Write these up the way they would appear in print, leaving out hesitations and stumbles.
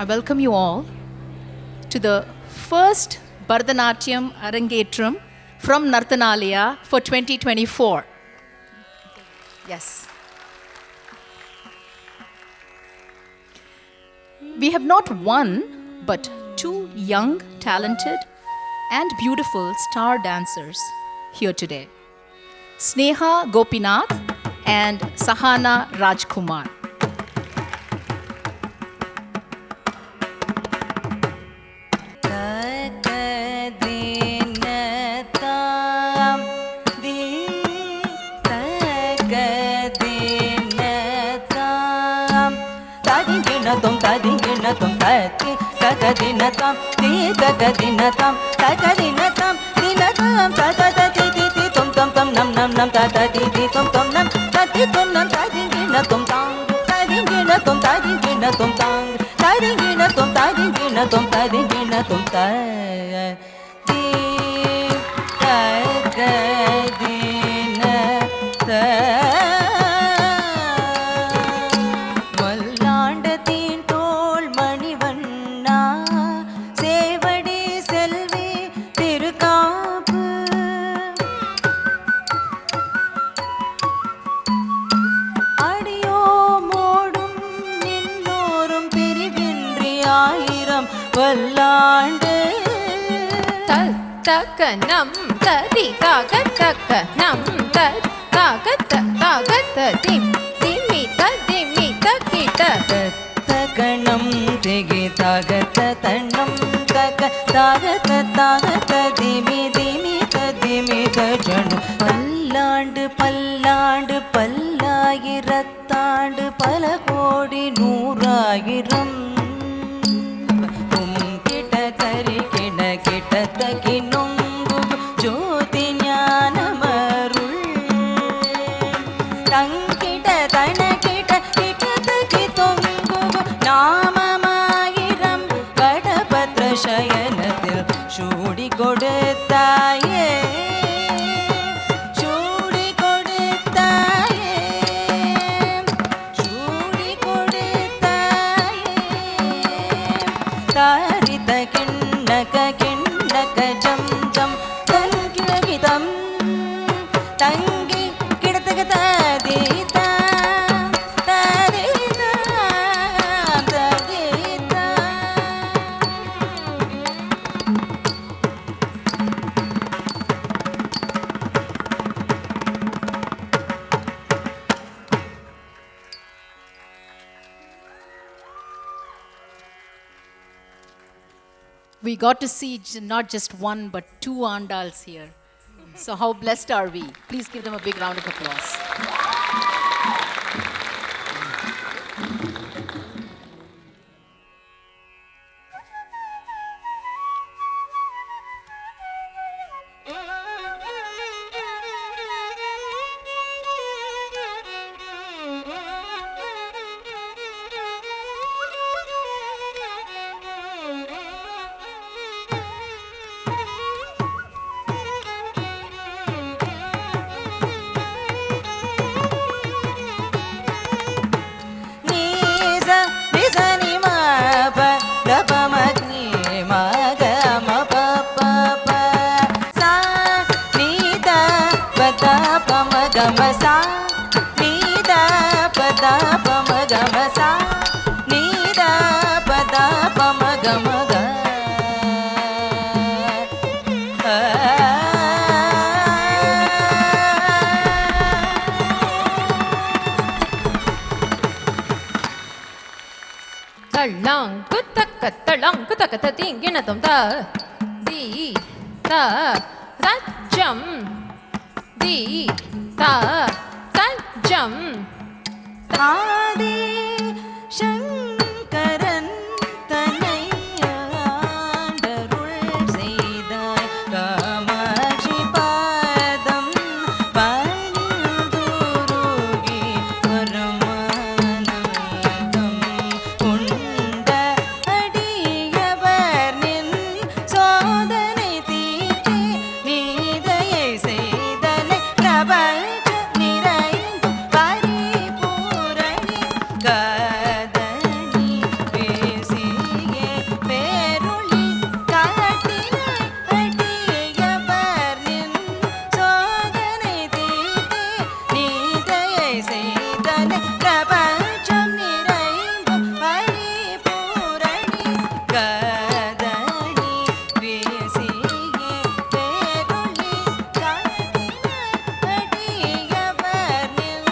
I welcome you all to the first Bharatanatyam Arangetram from Nartanalaya for 2024. Yes. We have not one, but two young, talented, and beautiful star dancers here today. Sneha Gopinath and Sahana Rajkumar. Tagadinatam, tagadinatam, tagadinatam, dinatam, tagadati, tom tom tom nam nam nam, tadati, tom tom nam, tati tom nam, tadinginatum tang, tadinginatum, tadinginatum tang, tadinginatum, tadinginatum, tadinginatum tang, tagadinatam. Nam tadi tagat nam tad tagat tagat dimita kita taganam tegi tagat tanam tagat dimita janu பல்லாண்டு பல்லாயிரத்தாண்டு பல கோடி நூறாயிரம் கிட்ட தரி கிட்ட தகினும் ஜோதி ஞானமருள் தங்கிட தனகிட கிட்டதகி தொங்கு நாமமாயிரம் கடபத்ர சயனத்தில் சூடி கொடுத்தாயே We got to see not just one but two Andals here. So how blessed are we? Please give them a big round of applause. Talang kutaka tingina tom ta di ta rajam di ta rajam ஆதி சங்கரன் தன்னை ஆண்டருள் செய்தாய் காமாட்சி பாதம் பணிந்துருகி பரமானந்தம் கொண்ட அடியவர் நின் சோதனை தீர்த்தி நீதையை செய்தனை பிரபஞ்ச நிறைந்து பரிபூரணி காதணி பேசியே பேருளி காட்டினாய் அடியவர் நின் சோதனை தீர்த்தி நீதையை செய்தனை பிரபஞ்சம் நிறைந்து பரிபூரணி காதணி பேசியே பேருளி காட்டினாய் அடியவர் நின்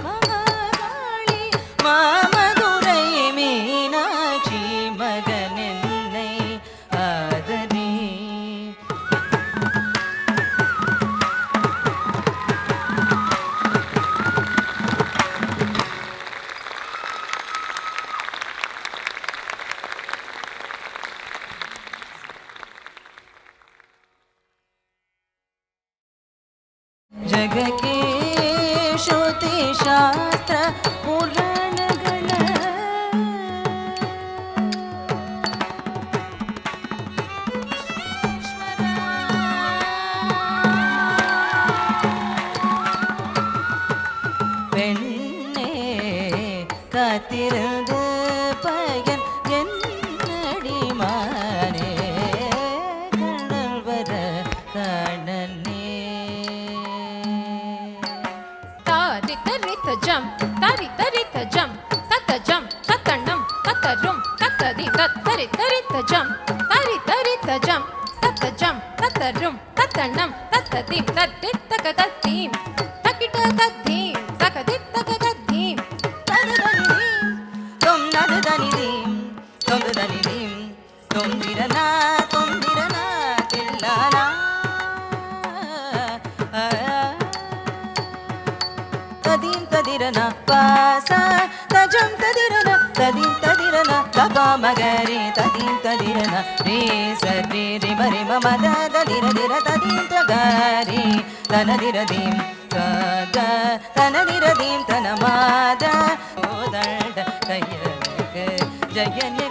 மகாராளி மாமதுரை மீனாட்சி மகனென்னை ஆதரி ಜಗಕ್ಕೆ ಶ್ರುತಿ ಶಾಸ್ತ್ರ ಪುರಾಣಗಳ பெண்ணே காத்திருந்து பயன் என்னடி மானே கண்ணல் வர காணனே tari tarita jam tari tarita jam tatanam tatarum tatadi tatari tarita jam tari tarita jam tatajam tatarum tatanam tatadim tadit takadadim takita tadim takadit takadadim தொம் நது தனிதீம் தொந்து தனிதீம் தொந்திரனா தொந்திரனா தில்லானா ததீம் ததிரனா பாசா தஜம் ததிரனா ததீம் ததிரனா தபா மகரி ததீம் ததிரனா ரே சரி ரி மரி மம ததிர திர ததீம் தகாரி தனதிரதீம் தக தனதிரதீம் தனமாத ஓதண்ட கையனுக்கு ஜயனு